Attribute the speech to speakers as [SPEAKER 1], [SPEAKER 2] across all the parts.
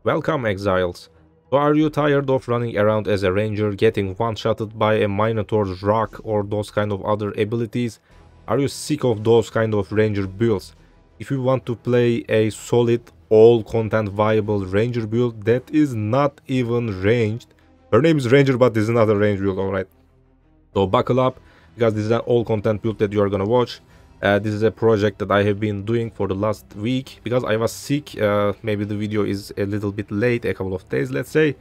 [SPEAKER 1] Welcome, exiles. So are you tired of running around as a ranger, getting one-shotted by a Minotaur's rock or those kind of other abilities? Are you sick of those kind of ranger builds? If you want to play a solid, all-content viable ranger build that is not even ranged, her name is Ranger, but this is not a range build, alright? So buckle up, because this is an all-content build that you are gonna watch. This is a project that I have been doing for the last week because I was sick. Maybe the video is a little bit late, a couple of days, let's say.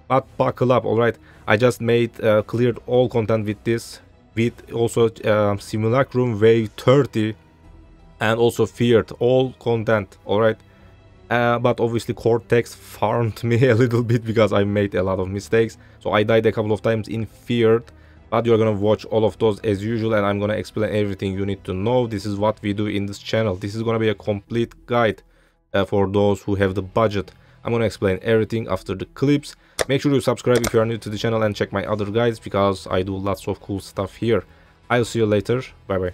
[SPEAKER 1] But buckle up, alright? I just cleared all content with this, with also Simulacrum Wave 30, and also feared all content, alright? But obviously Cortex farmed me a little bit because I made a lot of mistakes. So I died a couple of times in feared. But you're gonna watch all of those as usual, and I'm gonna explain everything you need to know. This is what we do in this channel. This is gonna be a complete guide for those who have the budget. I'm gonna explain everything after the clips. Make sure you subscribe if you are new to the channel and check my other guides because I do lots of cool stuff here. I'll see you later. Bye bye.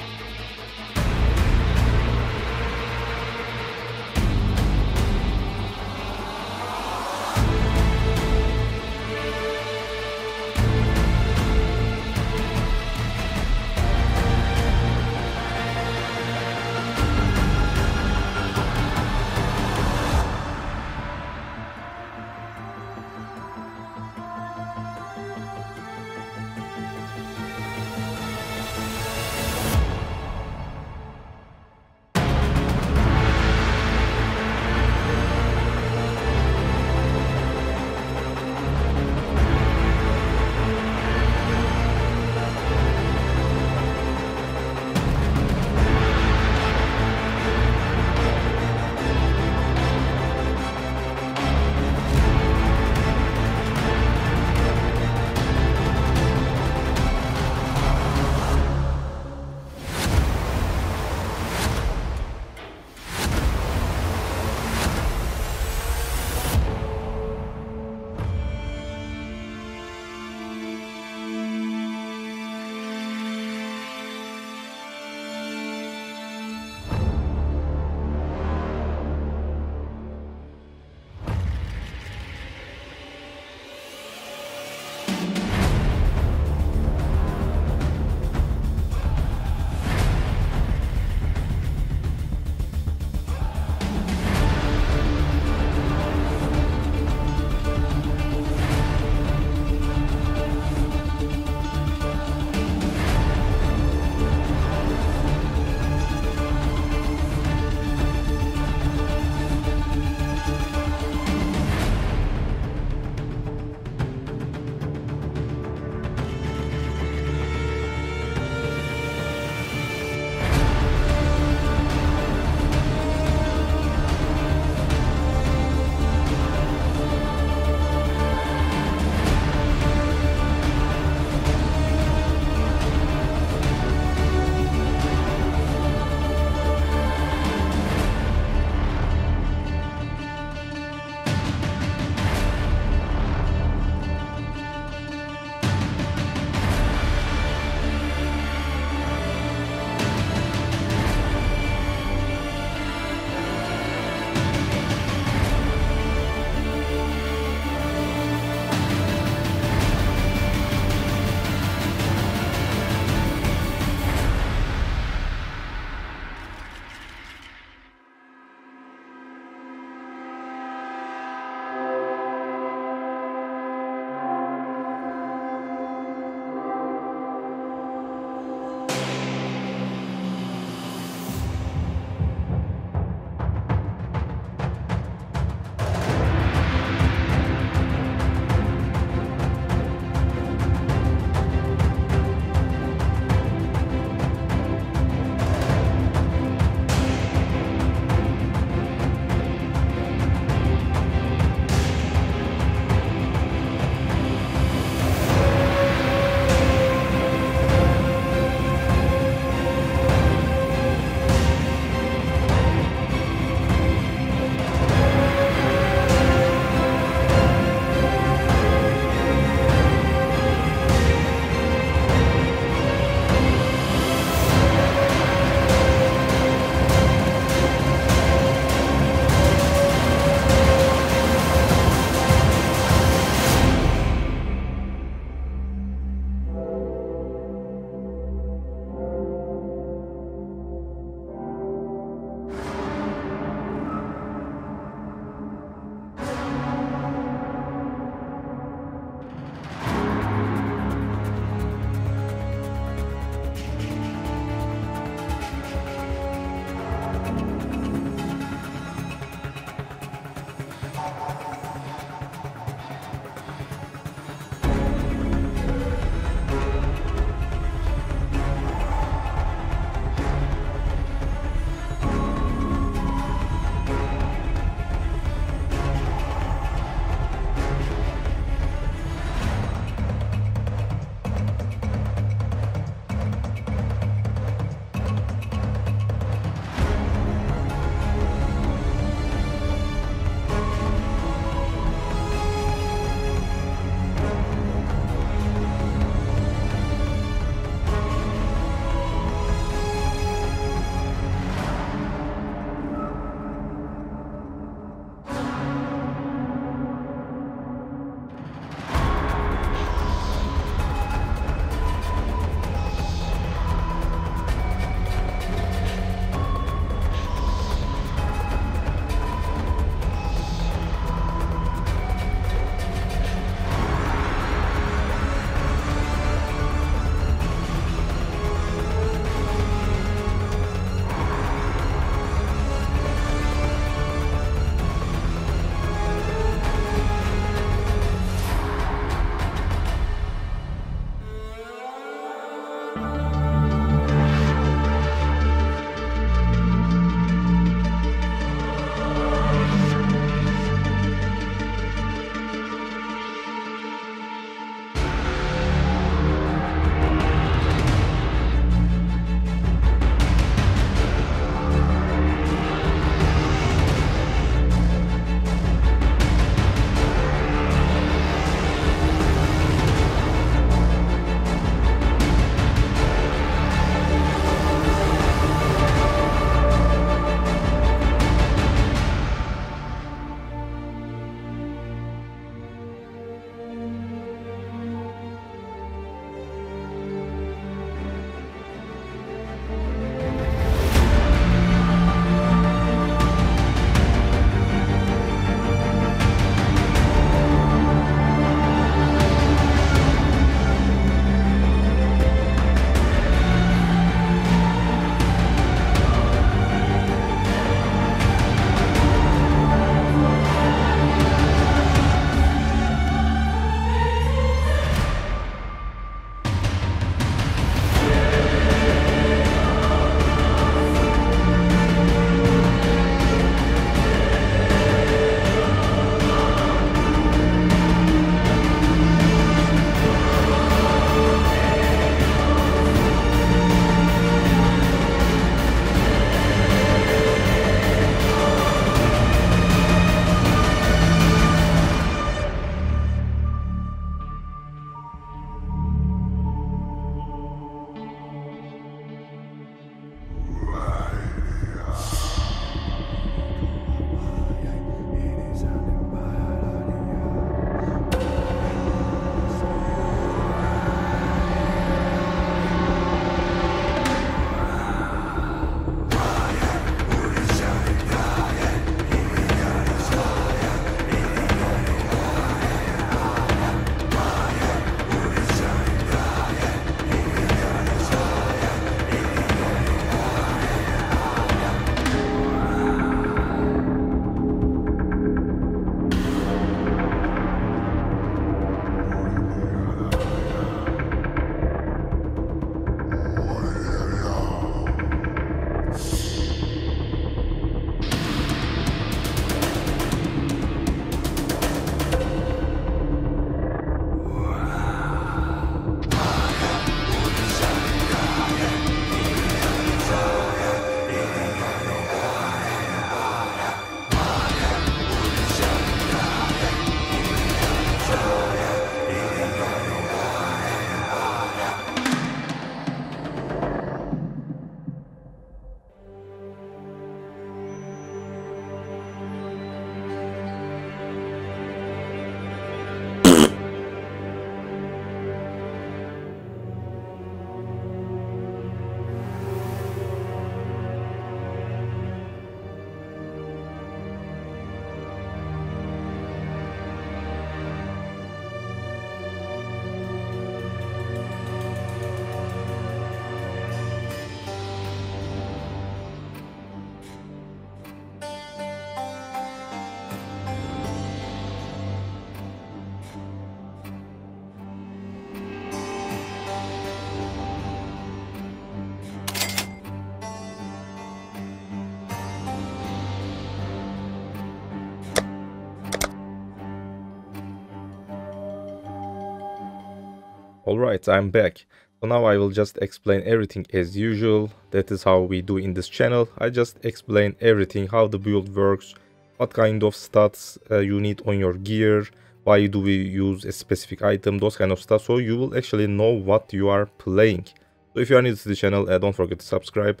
[SPEAKER 1] Alright, I'm back. So now I will just explain everything as usual. That is how we do in this channel. I just explain everything, how the build works, what kind of stats you need on your gear, why do we use a specific item, those kind of stuff, so you will actually know what you are playing. So if you are new to the channel, don't forget to subscribe,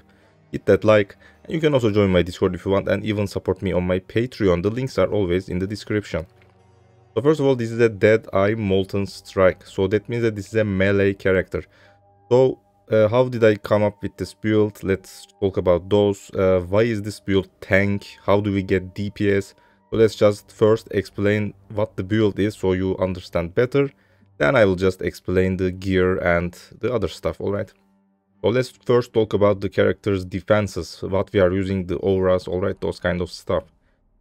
[SPEAKER 1] hit that like, and you can also join my Discord if you want, and even support me on my Patreon. The links are always in the description. So first of all, this is a Deadeye Molten Strike, so that means that this is a melee character. So how did I come up with this build? Let's talk about those. Why is this build tank? How do we get DPS? So let's just first explain what the build is so you understand better. Then I will just explain the gear and the other stuff, alright? So let's first talk about the character's defenses, what we are using, the auras, alright, those kind of stuff.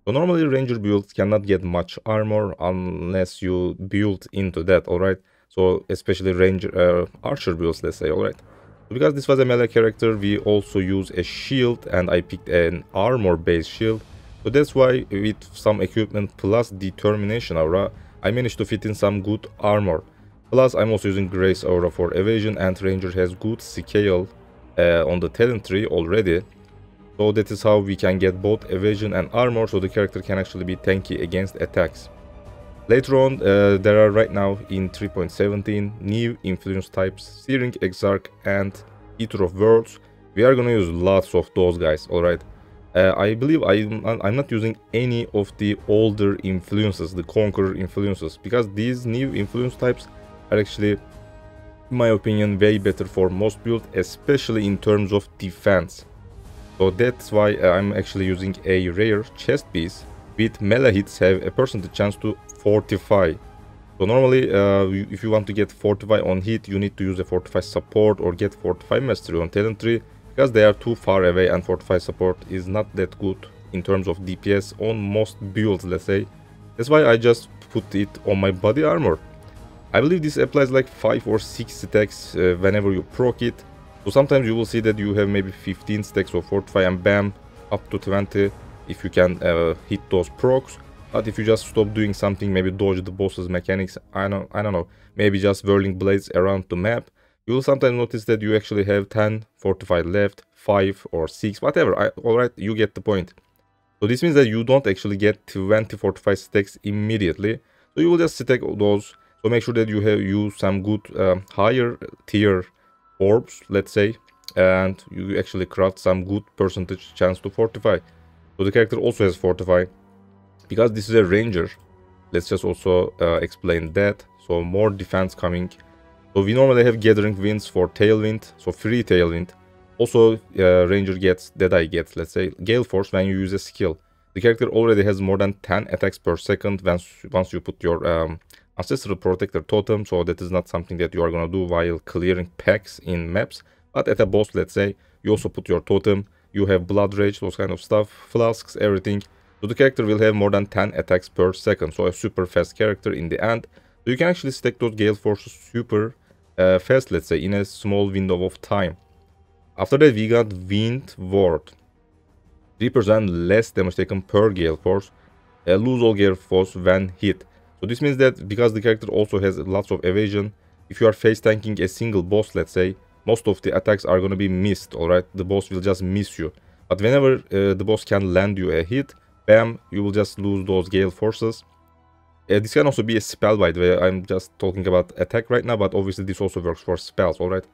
[SPEAKER 1] So normally ranger builds cannot get much armor unless you build into that, alright? So especially ranger archer builds, let's say, alright? Because this was a melee character, we also use a shield, and I picked an armor based shield. So that's why with some equipment plus determination aura, I managed to fit in some good armor. Plus I'm also using grace aura for evasion, and ranger has good scale on the talent tree already. So that is how we can get both evasion and armor, so the character can actually be tanky against attacks. Later on, there are right now in 3.17 new influence types, Searing Exarch and Eater of Worlds. We are gonna use lots of those guys, alright? I believe I'm not using any of the older influences, the Conqueror influences, because these new influence types are actually, in my opinion, way better for most builds, especially in terms of defense. So that's why I'm actually using a rare chest piece with melee hits have a percentage chance to fortify. So normally if you want to get fortify on hit, you need to use a fortify support or get fortify mastery on talent tree, because they are too far away and fortify support is not that good in terms of DPS on most builds, let's say. That's why I just put it on my body armor. I believe this applies like 5 or 6 stacks whenever you proc it. So sometimes you will see that you have maybe 15 stacks of fortify and bam, up to 20 if you can hit those procs. But if you just stop doing something, maybe dodge the boss's mechanics, I don't know, maybe just whirling blades around the map, you will sometimes notice that you actually have 10 fortified left, 5 or 6, whatever, alright, you get the point. So this means that you don't actually get 20 fortified stacks immediately, so you will just stack those. So make sure that you have used some good higher tier orbs, let's say, and you actually craft some good percentage chance to fortify. So the character also has fortify. Because this is a ranger, let's just also explain that. So more defense coming. So we normally have gathering winds for tailwind, so free tailwind. Also ranger gets, Deadeye gets, let's say, gale force when you use a skill. The character already has more than 10 attacks per second once you put your ancestral protector totem, so that is not something that you are gonna do while clearing packs in maps. But at a boss, let's say, you also put your totem, you have blood rage, those kind of stuff, flasks, everything. So the character will have more than 10 attacks per second, so a super fast character in the end. So you can actually stack those gale forces super fast, let's say, in a small window of time. After that we got Wind Ward. 3% less damage taken per gale force, lose all gale force when hit. So this means that because the character also has lots of evasion, if you are face tanking a single boss, let's say, most of the attacks are going to be missed, alright? The boss will just miss you. But whenever the boss can land you a hit, bam, you will just lose those gale forces. This can also be a spell, by the way. I'm just talking about attack right now, but obviously this also works for spells, alright?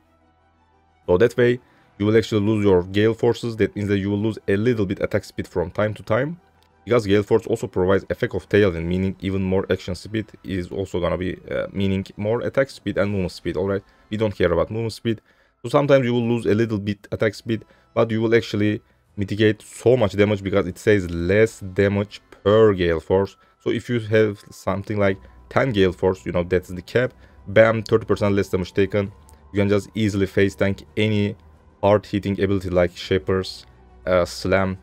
[SPEAKER 1] So that way, you will actually lose your gale forces. That means that you will lose a little bit attack speed from time to time. Because Gale Force also provides effect of tailwind, meaning even more action speed is also gonna be meaning more attack speed and movement speed, alright? We don't care about movement speed. So sometimes you will lose a little bit attack speed, but you will actually mitigate so much damage because it says less damage per Gale Force. So if you have something like 10 Gale Force, you know, that's the cap, bam, 30% less damage taken. You can just easily face tank any hard hitting ability like Shapers, Slam,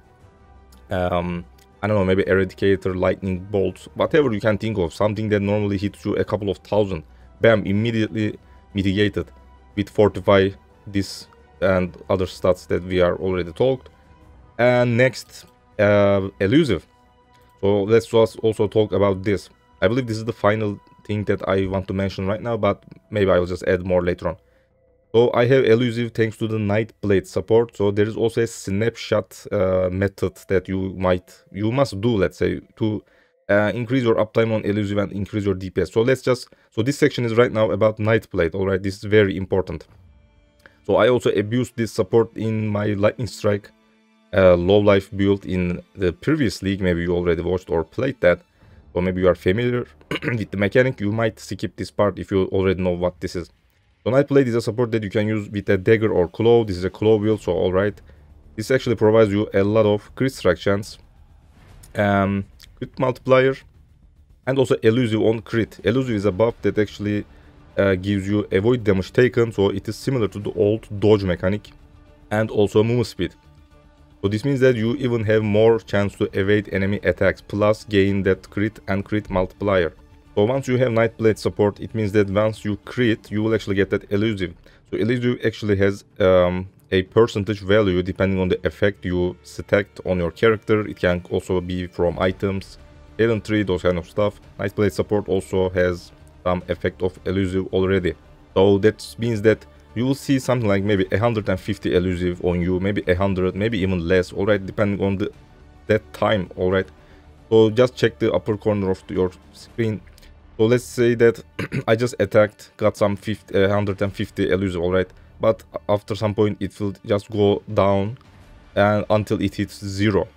[SPEAKER 1] I don't know, maybe Eradicator, Lightning Bolts, whatever you can think of, something that normally hits you a couple of thousand. Bam, immediately mitigated with Fortify, this and other stats that we are already talked. And next, Elusive. So let's just also talk about this. I believe this is the final thing that I want to mention right now, but maybe I will just add more later on. So I have Elusive thanks to the Nightblade support. So there is also a snapshot method that you must do, let's say, to increase your uptime on Elusive and increase your DPS. So this section is right now about Nightblade. All right, this is very important. So I also abused this support in my Lightning Strike low life build in the previous league. Maybe you already watched or played that, or maybe you are familiar with the mechanic. You might skip this part if you already know what this is. So Nightblade is a support that you can use with a dagger or claw. This is a claw build, so alright. This actually provides you a lot of crit strike chance, crit multiplier, and also Elusive on crit. Elusive is a buff that actually gives you avoid damage taken, so it is similar to the old dodge mechanic, and also movement speed. So this means that you even have more chance to evade enemy attacks, plus gain that crit and crit multiplier. So once you have Nightblade support, it means that once you crit, you will actually get that Elusive. So Elusive actually has a percentage value depending on the effect you stacked on your character. It can also be from items, talent tree, those kind of stuff. Nightblade support also has some effect of Elusive already. So that means that you will see something like maybe 150 Elusive on you, maybe 100, maybe even less, alright, depending on that time, alright. So just check the upper corner of your screen. So let's say that I just attacked, got some 150 Elusive, alright, but after some point it will just go down and until it hits 0.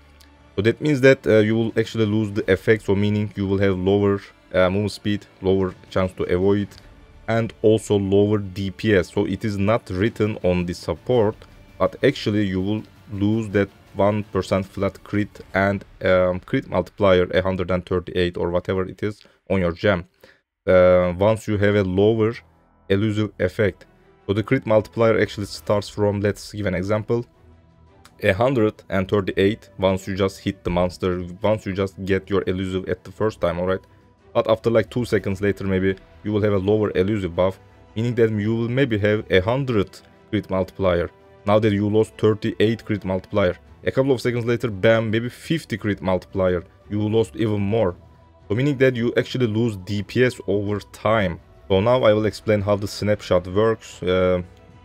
[SPEAKER 1] So that means that you will actually lose the effect, so meaning you will have lower move speed, lower chance to avoid, and also lower DPS. So it is not written on the support, but actually you will lose that 1% flat crit and crit multiplier 138 or whatever it is on your gem once you have a lower Elusive effect. So the crit multiplier actually starts from, let's give an example, 138 once you just hit the monster, once you just get your Elusive at the first time, alright. But after like 2 seconds later, maybe you will have a lower Elusive buff, meaning that you will maybe have 100 crit multiplier. Now that you lost 38 crit multiplier. A couple of seconds later, bam, maybe 50 crit multiplier. You lost even more. So meaning that you actually lose DPS over time. So now I will explain how the snapshot works.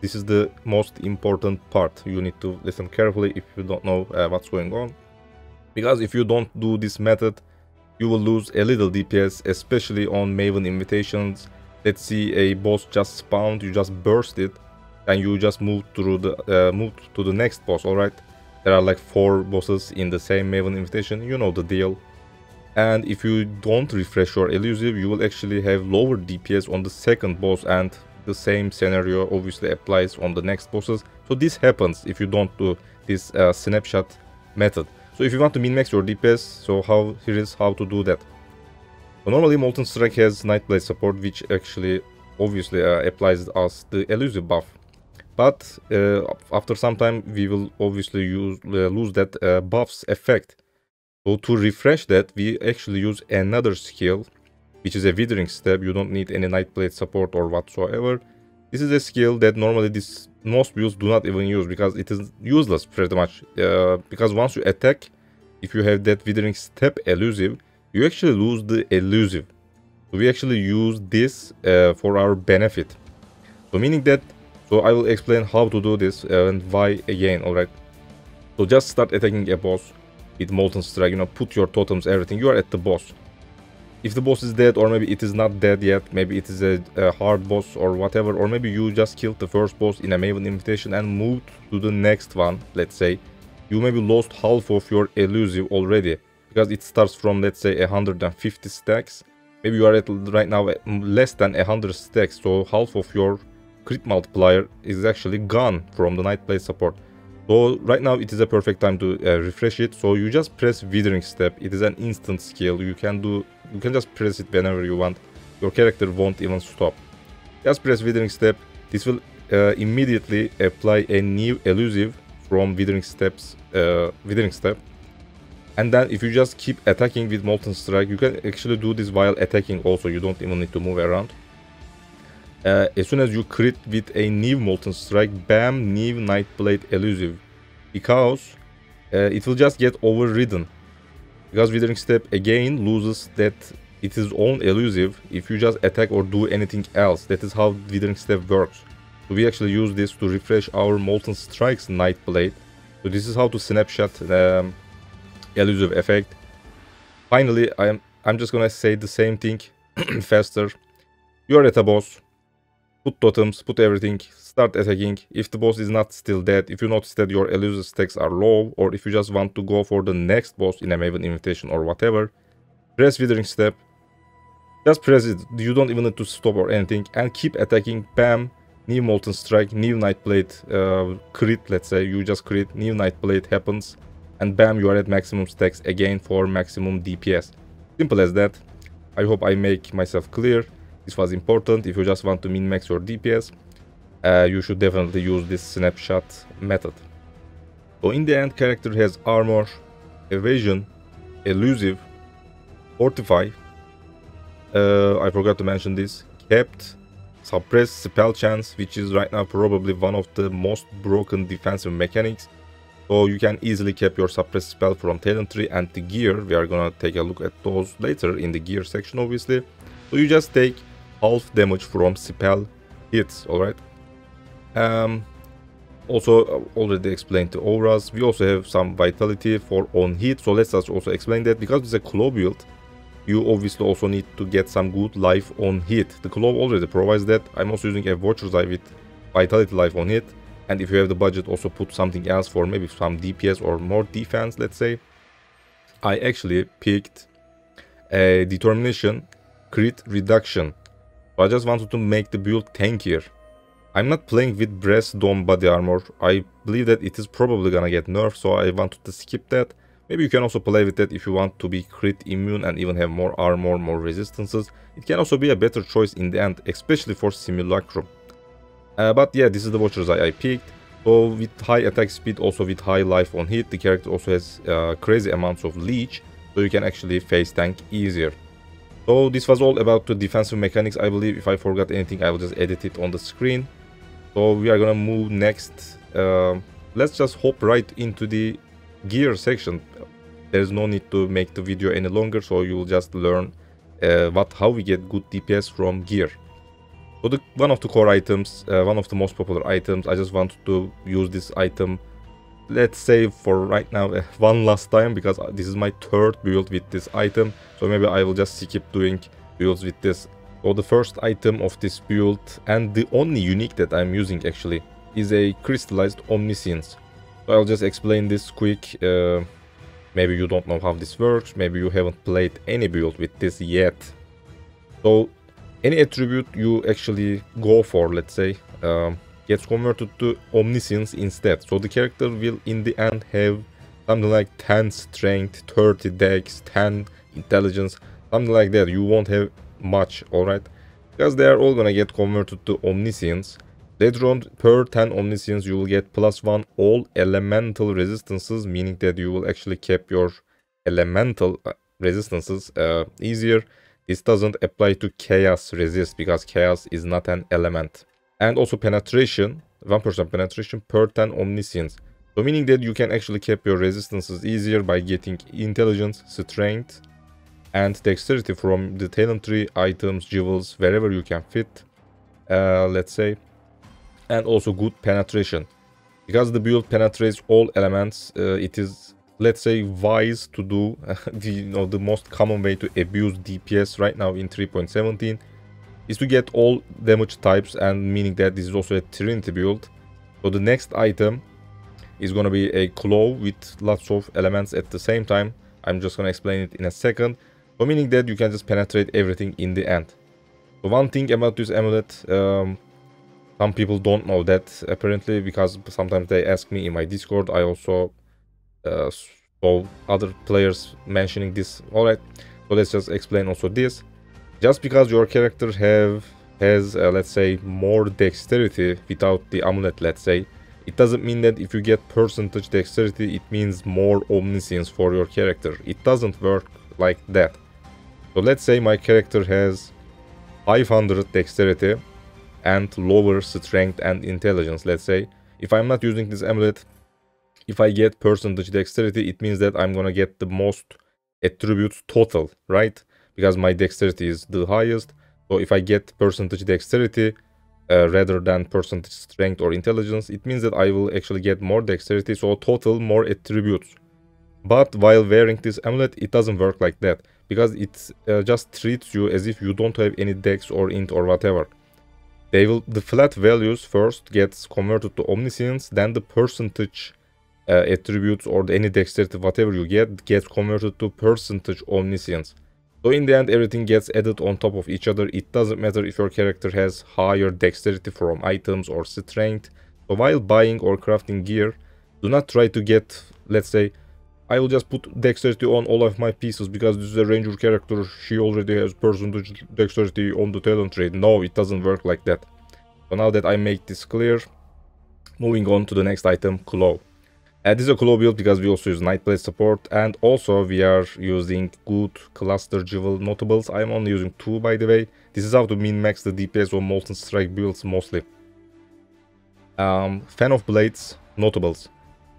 [SPEAKER 1] This is the most important part. You need to listen carefully if you don't know what's going on. Because if you don't do this method, you will lose a little DPS, especially on Maven invitations. Let's see a boss just spawned, you just burst it, and you just move to the next boss, alright? There are like 4 bosses in the same Maven invitation, you know the deal. And if you don't refresh your Elusive, you will actually have lower DPS on the second boss, and the same scenario obviously applies on the next bosses. So this happens if you don't do this snapshot method. So if you want to min-max your DPS, so here is how to do that. So normally Molten Strike has Nightblade support, which actually obviously applies us the Elusive buff. But after some time we will obviously lose that buff's effect. So to refresh that, we actually use another skill, which is a Withering Step. You don't need any Nightblade support or whatsoever. This is a skill that normally most builds do not even use, because it is useless pretty much. Because once you attack, if you have that Withering Step Elusive, you actually lose the Elusive. So we actually use this for our benefit. So meaning that, so I will explain how to do this and why again, alright. So just start attacking a boss with Molten Strike, you know, put your totems, everything, you are at the boss. If the boss is dead, or maybe it is not dead yet, maybe it is a hard boss or whatever, or maybe you just killed the first boss in a Maven invitation and moved to the next one, let's say, you maybe lost half of your Elusive already, because it starts from, let's say, 150 stacks. Maybe you are at right now at less than 100 stacks, so half of your crit multiplier is actually gone from the Nightblade support. So right now it is a perfect time to refresh it. So you just press Withering Step. It is an instant skill. You can just press it whenever you want. Your character won't even stop. Just press Withering Step. This will immediately apply a new Elusive from Withering Step. And then if you just keep attacking with Molten Strike, you can actually do this while attacking also. You don't even need to move around. As soon as you crit with a new Molten Strike, bam, new Nightblade Elusive. Because it will just get overridden. Because Withering Step again loses that its own elusive if you just attack or do anything else. That is how Withering Step works. So we actually use this to refresh our Molten Strike's Nightblade. So this is how to snapshot the elusive effect. Finally, I'm just gonna say the same thing faster. You're at a boss. Put totems, put everything, start attacking. If the boss is not still dead, if you notice that your elusive stacks are low, or if you just want to go for the next boss in a Maven invitation or whatever, press Withering Step. Just press it, you don't even need to stop or anything, and keep attacking. Bam, new Molten Strike, new Nightblade crit, let's say, you just crit, new Nightblade happens, and bam, you are at maximum stacks again for maximum DPS. Simple as that. I hope I make myself clear. This was important. If you just want to min-max your DPS, you should definitely use this snapshot method. So in the end, character has Armor, Evasion, Elusive, Fortify, I forgot to mention this, Kept, Suppress Spell Chance, which is right now probably one of the most broken defensive mechanics. So you can easily cap your suppress spell from talent tree, and the gear, we are gonna take a look at those later in the gear section obviously. So you just take half damage from spell hits, alright? Also already explained the auras. We also have some vitality for on hit, so let's just also explain that. Because it's a claw build, you obviously also need to get some good life on hit. The claw already provides that. I'm also using a Watcher's Eye with vitality life on hit, and if you have the budget, also put something else for maybe some DPS or more defense, let's say. I actually picked a Determination crit reduction. So I just wanted to make the build tankier. I'm not playing with breast dome body armor. I believe that it is probably gonna get nerfed, so I wanted to skip that. Maybe you can also play with that if you want to be crit immune and even have more armor, more resistances. It can also be a better choice in the end, especially for Simulacrum. But yeah, this is the Watcher's Eye I picked. So with high attack speed, also with high life on hit, the character also has crazy amounts of leech, so you can actually face tank easier. So this was all about the defensive mechanics. I believe if I forgot anything, I will just edit it on the screen. So we are gonna move next. Let's just hop right into the gear section. There's no need to make the video any longer, so you will just learn how we get good DPS from gear. So one of the core items, one of the most popular items, I just wanted to use this item, let's say for right now, one last time, because this is my third build with this item. So maybe I will just skip doing builds with this. So the first item of this build, and the only unique that I'm using actually, is a crystallized omniscience. So I'll just explain this quick. Maybe you don't know how this works, maybe you haven't played any build with this yet. So any attribute you actually go for, let's say, gets converted to omniscience instead. So the character will in the end have something like 10 strength, 30 dex, 10 intelligence, something like that. You won't have much, alright? Because they are all gonna get converted to omniscience. Later on, per 10 omniscience, you will get +1 all elemental resistances, meaning that you will actually cap your elemental resistances easier. This doesn't apply to chaos resist, because chaos is not an element. And also penetration, 1% penetration per 10 omniscience. So meaning that you can actually cap your resistances easier by getting intelligence, strength, and dexterity from the talent tree, items, jewels, wherever you can fit, let's say. And also good penetration. Because the build penetrates all elements, it is, let's say, wise to do the most common way to abuse DPS right now in 3.17 is to get all damage types, and meaning that this is also a Trinity build. So the next item is going to be a claw with lots of elements at the same time. I'm just going to explain it in a second. So meaning that you can just penetrate everything in the end. So one thing about this amulet, some people don't know that apparently, because sometimes they ask me in my Discord. I also saw other players mentioning this. Alright, so let's just explain also this. Just because your character has let's say more dexterity without the amulet, let's say, it doesn't mean that if you get percentage dexterity, it means more omniscience for your character. It doesn't work like that. So let's say my character has 500 dexterity and lower strength and intelligence, let's say. If I'm not using this amulet, if I get percentage dexterity, it means that I'm gonna get the most attributes total, right? because my dexterity is the highest. So if I get percentage dexterity rather than percentage strength or intelligence, it means that I will actually get more dexterity, so total more attributes. But while wearing this amulet, it doesn't work like that, because it just treats you as if you don't have any dex or int or whatever. The flat values first gets converted to omniscience, then the percentage attributes or any dexterity whatever you get gets converted to percentage omniscience. So in the end, everything gets added on top of each other. It doesn't matter if your character has higher dexterity from items or strength. So while buying or crafting gear, do not try to get, let's say, I will just put dexterity on all of my pieces because this is a ranger character, she already has percentage dexterity on the talent tree. No, it doesn't work like that. So now that I make this clear, moving on to the next item, Claw. This is a Claw build because we also use Nightblade support, and also we are using good cluster jewel notables. I'm only using 2 by the way. This is how to min-max the DPS on Molten Strike builds mostly. Fan of Blades notables.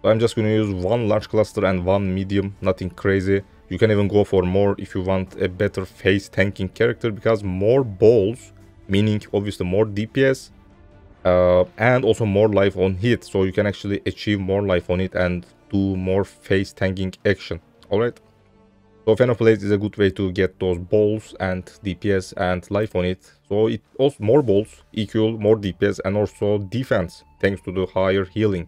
[SPEAKER 1] So I'm just going to use 1 large cluster and 1 medium, nothing crazy. You can even go for more if you want a better face tanking character, because more balls, meaning obviously more DPS, and also more life on hit, so you can actually achieve more life on it and do more face tanking action. Alright, so Fan of Blades is a good way to get those balls and DPS and life on it. So it also more balls equal more DPS and also defense thanks to the higher healing.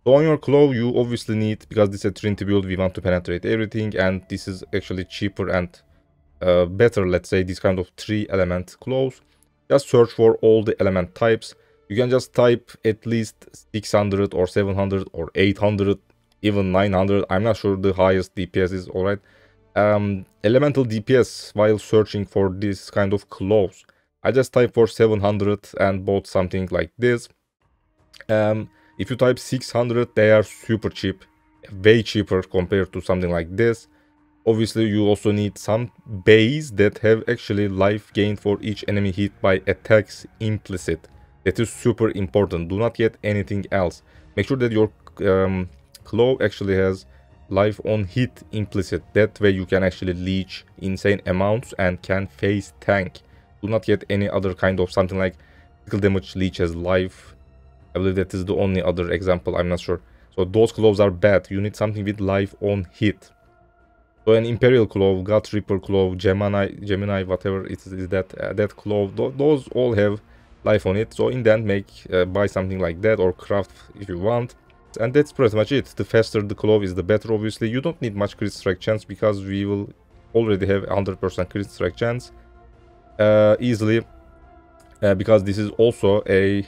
[SPEAKER 1] So on your Claw you obviously need, because this is a Trinity build, we want to penetrate everything, and this is actually cheaper and better, let's say, this kind of 3 element claws. Just search for all the element types. You can just type at least 600 or 700 or 800, even 900. I'm not sure the highest DPS is, alright. Elemental DPS while searching for this kind of claws. I just type for 700 and bought something like this. If you type 600, they are super cheap. Way cheaper compared to something like this. Obviously, you also need some base that have actually life gained for each enemy hit by attacks implicit. That is super important. Do not get anything else. Make sure that your Claw actually has life on hit implicit. That way you can actually leech insane amounts and can face tank. Do not get any other kind of something like critical damage leech as life. I believe that is the only other example, I'm not sure. So those claws are bad. You need something with life on hit. So an Imperial Claw, God Reaper Claw, Gemini, whatever it is, that claw, those all have life on it. So in the end, buy something like that or craft if you want. And that's pretty much it. The faster the claw is, the better. Obviously, you don't need much crit strike chance because we will already have 100% crit strike chance easily. Because this is also a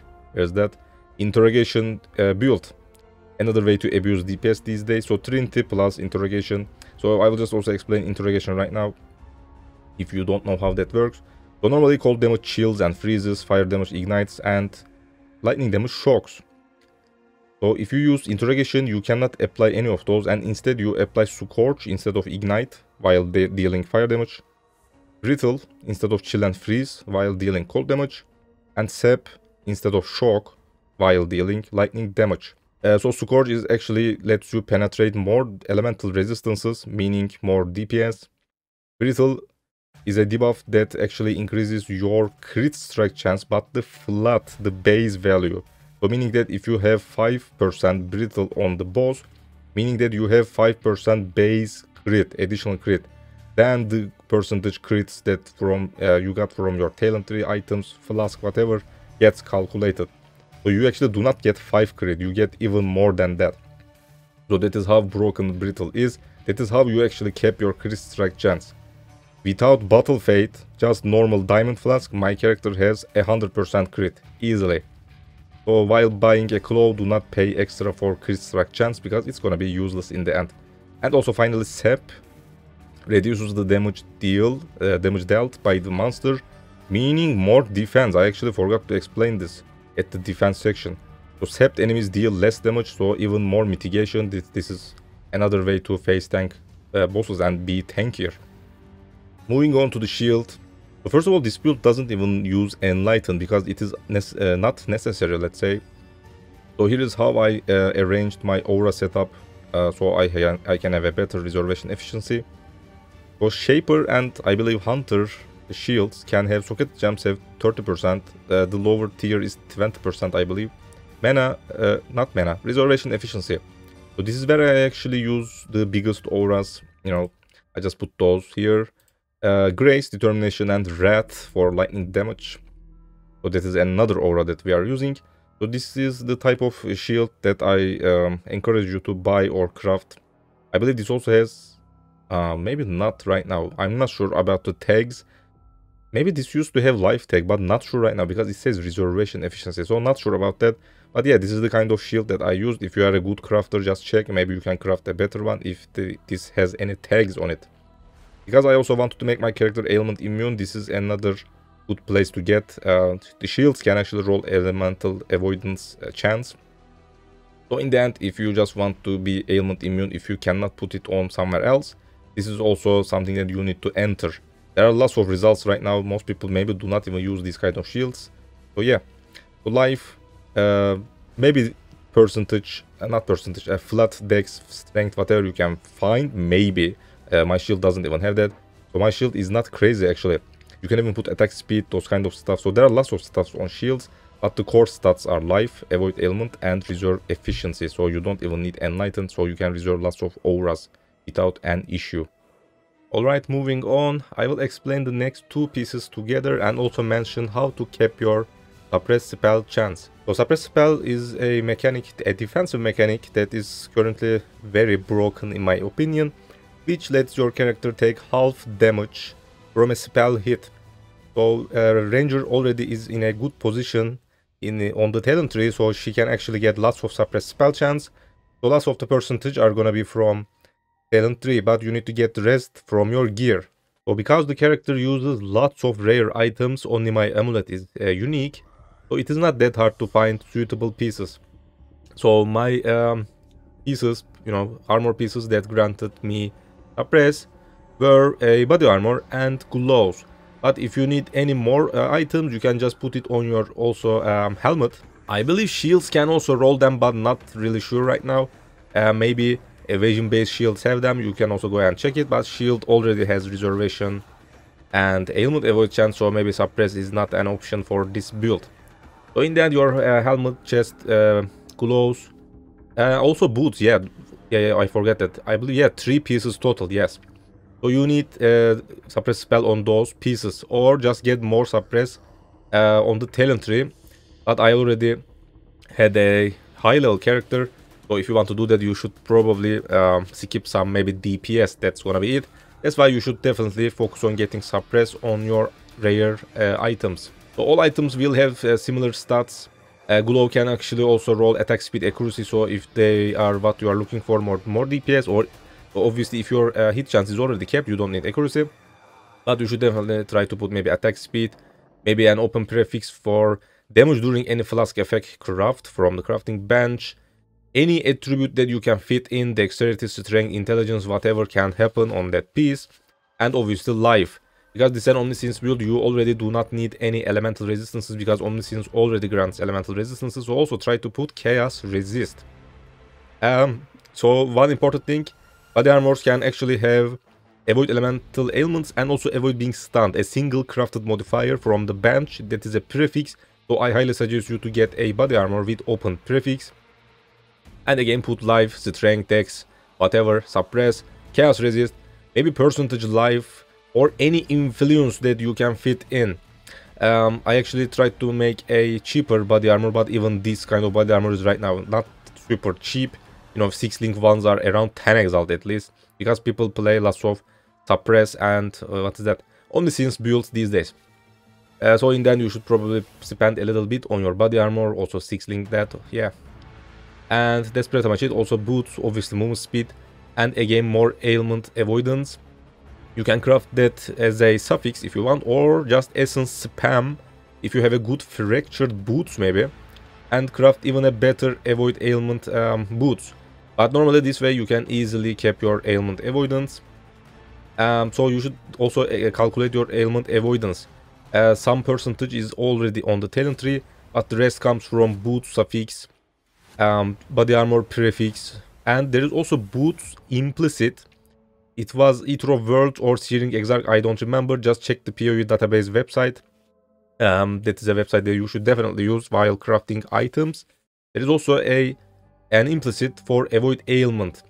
[SPEAKER 1] interrogation build. Another way to abuse DPS these days. So Trinity plus interrogation. So I will just also explain interrogation right now, if you don't know how that works. So normally cold damage chills and freezes, fire damage ignites, and lightning damage shocks. So if you use interrogation, you cannot apply any of those, and instead you apply scorch instead of ignite while dealing fire damage, brittle instead of chill and freeze while dealing cold damage, and sap instead of shock while dealing lightning damage. So Scourge is actually lets you penetrate more elemental resistances, meaning more DPS. Brittle is a debuff that actually increases your crit strike chance, but the base value. So meaning that if you have 5% Brittle on the boss, meaning that you have 5% base crit, additional crit, then the percentage crits that you got from your talent tree items, flask, whatever, gets calculated. So you actually do not get 5 crit, you get even more than that. So that is how broken Brittle is. That is how you actually cap your crit strike chance. Without Battle Fate, just normal Diamond Flask, my character has 100% crit, easily. So while buying a Claw, do not pay extra for crit strike chance, because it's gonna be useless in the end. And also finally, Sap reduces the damage dealt by the monster, meaning more defense. I actually forgot to explain this at the defense section. So Sapped enemies deal less damage, so even more mitigation. This is another way to face tank bosses and be tankier. Moving on to the shield. So first of all, this build doesn't even use Enlighten because it is not necessary, let's say. So here is how I arranged my aura setup, so I can have a better reservation efficiency. So Shaper and I believe Hunter shields can have socket gems have 30%. The lower tier is 20%, I believe. Mana, not mana, reservation efficiency. So this is where I actually use the biggest auras. You know, I just put those here. Grace, Determination, and Wrath for lightning damage. So that is another aura that we are using. So this is the type of shield that I encourage you to buy or craft. I believe this also has, maybe not right now. I'm not sure about the tags. Maybe this used to have life tag, but not sure right now because it says reservation efficiency. So not sure about that. But yeah, this is the kind of shield that I used. If you are a good crafter, just check. Maybe you can craft a better one if this has any tags on it. Because I also wanted to make my character ailment immune, this is another good place to get. The shields can actually roll elemental avoidance chance. So in the end, if you just want to be ailment immune, if you cannot put it on somewhere else, this is also something that you need to enter. There are lots of results right now. Most people maybe do not even use these kind of shields. So yeah, so life, maybe percentage, not percentage, flat dex, strength, whatever you can find, maybe. My shield doesn't even have that. So my shield is not crazy actually. You can even put attack speed, those kind of stuff. So there are lots of stuff on shields. But the core stats are life, avoid ailment, and reserve efficiency. So you don't even need enlighten. So you can reserve lots of auras without an issue. Alright, moving on. I will explain the next two pieces together and also mention how to cap your suppress spell chance. So suppress spell is a mechanic, a defensive mechanic that is currently very broken in my opinion, which lets your character take half damage from a spell hit. So Ranger already is in a good position on the talent tree, so she can actually get lots of suppressed spell chance. So lots of the percentage are gonna be from talent tree, but you need to get the rest from your gear. So because the character uses lots of rare items, only my amulet is unique, so it is not that hard to find suitable pieces. So my pieces, you know, armor pieces that granted me suppress were a body armor and gloves. But if you need any more items, you can just put it on your also helmet. I believe shields can also roll them, but not really sure right now. Maybe evasion based shields have them. You can also go ahead and check it, but shield already has reservation and ailment avoid chance, so maybe suppress is not an option for this build. So in the end, your helmet, chest, gloves, also boots. Yeah, I forget that. I believe, yeah, 3 pieces total, yes. So you need suppress spell on those pieces, or just get more suppress on the talent tree. But I already had a high level character, so if you want to do that, you should probably skip some maybe DPS. That's gonna be it. That's why you should definitely focus on getting suppress on your rare items. So all items will have similar stats. Glove can actually also roll attack speed, accuracy. So if they are what you are looking for, more DPS, or obviously if your hit chance is already capped, you don't need accuracy. But you should definitely try to put maybe attack speed, maybe an open prefix for damage during any flask effect craft from the crafting bench. Any attribute that you can fit in, dexterity, strength, intelligence, whatever can happen on that piece. And obviously life. Because this is an Omniscience build, you already do not need any elemental resistances, because Omniscience already grants elemental resistances. So also try to put chaos resist. So one important thing, body armors can actually have avoid elemental ailments and also avoid being stunned. A single crafted modifier from the bench that is a prefix. So I highly suggest you to get a body armor with open prefix. And again, put life, strength, dex, whatever, suppress, chaos resist, maybe percentage life, or any influence that you can fit in. I actually tried to make a cheaper body armor, but even this kind of body armor is right now not super cheap. You know, 6 link ones are around 10 exalt at least, because people play lots of suppress and what is that, Omniscience builds these days. So in the end, you should probably spend a little bit on your body armor, also 6 link that, yeah. And that's pretty much it. Also boots, obviously movement speed, and again more ailment avoidance. You can craft that as a suffix if you want, or just essence spam if you have a good fractured boots maybe, and craft even a better avoid ailment boots. But normally this way you can easily cap your ailment avoidance. So you should also calculate your ailment avoidance. Some percentage is already on the talent tree, but the rest comes from boots suffix, body armor prefix, and there is also boots implicit it was Etro World or Searing Exarch, I don't remember. Just check the POE database website. That is a website that you should definitely use while crafting items. There is also an implicit for avoid ailment.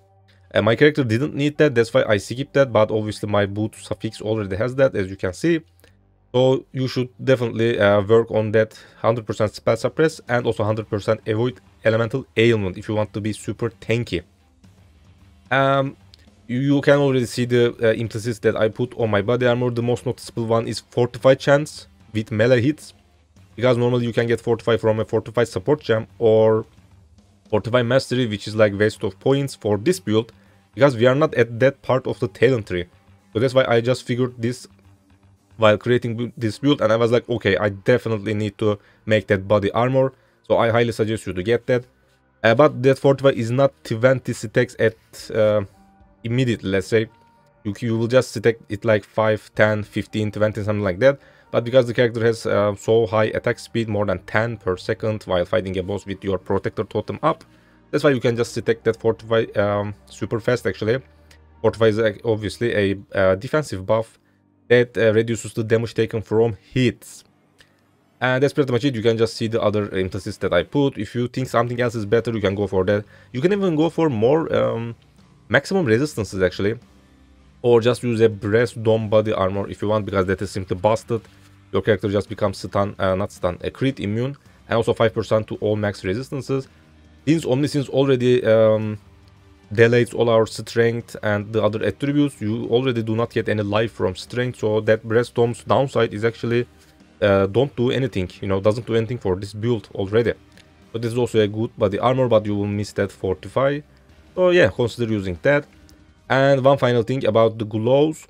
[SPEAKER 1] My character didn't need that, that's why I skipped that, but obviously my boot suffix already has that, as you can see. So you should definitely work on that 100% spell suppress and also 100% avoid elemental ailment if you want to be super tanky. You can already see the implicits that I put on my body armor. The most noticeable one is fortified chance with melee hits, because normally you can get fortify from a fortified support gem or fortify mastery, which is like waste of points for this build, because we are not at that part of the talent tree. So that's why I just figured this while creating this build, and I was like, okay, I definitely need to make that body armor, so I highly suggest you to get that. But that fortify is not 20 stacks at immediately, let's say. You will just stack it like 5, 10, 15, 20, something like that. But because the character has so high attack speed, more than 10 per second while fighting a boss with your protector totem up, that's why you can just stack that fortify super fast actually. Fortify is obviously a defensive buff that reduces the damage taken from hits. And that's pretty much it. You can just see the other implicits that I put. If you think something else is better, you can go for that. You can even go for more maximum resistances actually, or just use a breast dome body armor if you want, because that is simply busted. Your character just becomes stun, not stun, a crit immune, and also 5% to all max resistances. Since Omniscience already delays all our strength and the other attributes, you already do not get any life from strength, so that breast dome's downside is actually don't do anything, you know, doesn't do anything for this build already. So this is also a good body armor, but you will miss that fortify. So yeah, consider using that. And one final thing about the glows,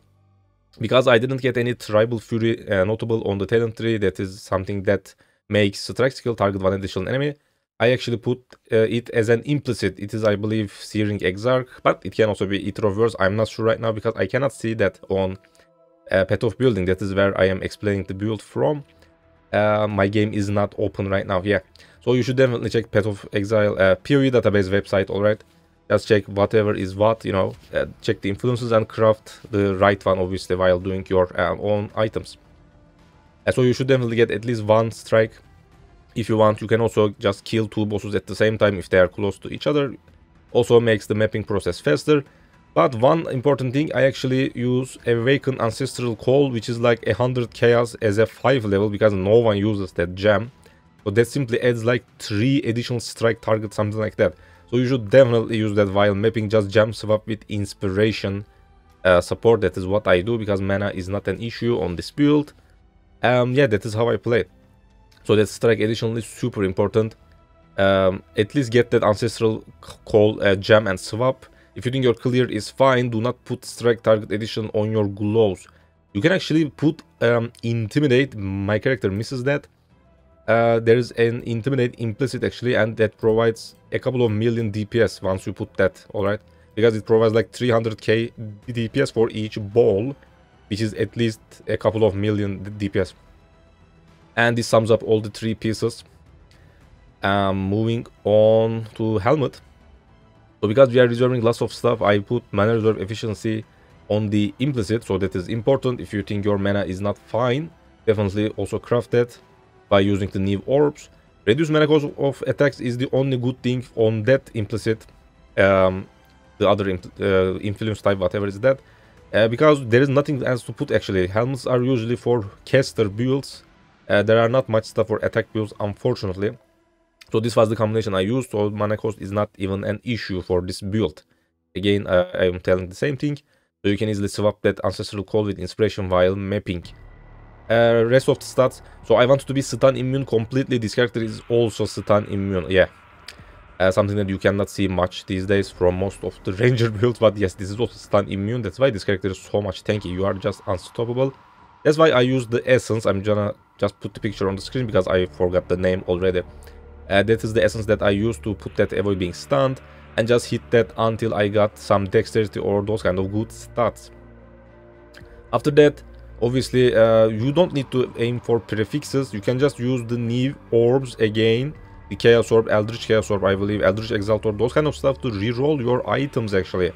[SPEAKER 1] because I didn't get any tribal fury notable on the talent tree, that is something that makes strike skill target one additional enemy. I actually put it as an implicit. It is, I believe, Searing Exarch, but it can also be Ether of Words. I'm not sure right now because I cannot see that on Path of Building. That is where I am explaining the build from. My game is not open right now. Yeah, so you should definitely check Path of Exile POE database website. All right, just check whatever is what, you know, check the influences and craft the right one, obviously, while doing your own items. So you should definitely get at least one strike. If you want, you can also just kill two bosses at the same time if they are close to each other. Also makes the mapping process faster. But one important thing, I actually use Awaken Ancestral Call, which is like 100 chaos as a 5 level, because no one uses that gem. So that simply adds like 3 additional strike targets, something like that. So you should definitely use that while mapping. Just gem swap with inspiration support. That is what I do, because mana is not an issue on this build. Yeah, that is how I play it. So that strike additional is super important. At least get that Ancestral Call gem and swap. If you think your clear is fine, do not put strike target addition on your glows. You can actually put intimidate. My character misses that. There is an intimidate implicit actually, and that provides a couple of million DPS once you put that, alright? Because it provides like 300k DPS for each ball, which is at least a couple of million DPS. And this sums up all the 3 pieces. Moving on to helmet. So because we are reserving lots of stuff, I put mana reserve efficiency on the implicit, so that is important. If you think your mana is not fine, definitely also craft that by using the new orbs. Reduce mana cost of attacks is the only good thing on that implicit. The other influence type, whatever is that, because there is nothing else to put actually. Helmets are usually for caster builds. There are not much stuff for attack builds, unfortunately. So this was the combination I used, so mana cost is not even an issue for this build. Again, I am telling the same thing, so you can easily swap that Ancestral Call with Inspiration while mapping. Rest of the stats, so I want to be stun immune completely. This character is also stun immune, yeah. Something that you cannot see much these days from most of the ranger builds, but yes, this is also stun immune. That's why this character is so much tanky. You are just unstoppable. That's why I use the essence. I'm gonna just put the picture on the screen because I forgot the name already. That is the essence that I used to put that avoid being stunned, and just hit that until I got some dexterity or those kind of good stats. After that, obviously, you don't need to aim for prefixes. You can just use the new orbs again. The Chaos Orb, Eldritch Chaos Orb, I believe, Eldritch Exaltor, those kind of stuff to reroll your items actually.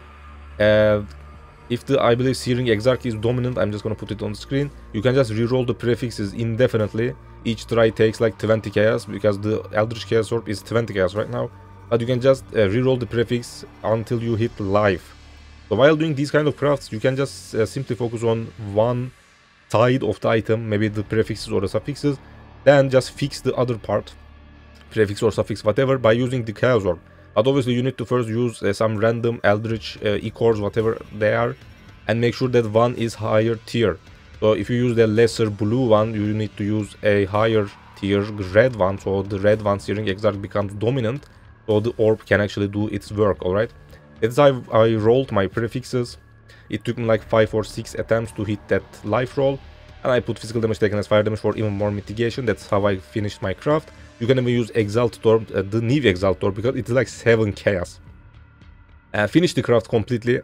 [SPEAKER 1] If the, I believe, Searing Exarch is dominant, I'm just gonna put it on the screen. You can just reroll the prefixes indefinitely. Each try takes like 20 chaos, because the Eldritch Chaos Orb is 20 chaos right now. But you can just reroll the prefix until you hit life. So while doing these kind of crafts, you can just simply focus on one side of the item, maybe the prefixes or the suffixes, then just fix the other part, prefix or suffix, whatever, by using the Chaos Orb. But obviously you need to first use some random Eldritch Ecores, whatever they are, and make sure that one is higher tier. So if you use the lesser blue one, you need to use a higher tier red one, so the red one Searing Exarch becomes dominant, so the orb can actually do its work, alright? That's how I rolled my prefixes. It took me like 5 or 6 attempts to hit that life roll, and I put physical damage taken as fire damage for even more mitigation. That's how I finished my craft. You can even use Exalt Orb, the new Exalt Orb, because it's like 7 chaos. Finish the craft completely,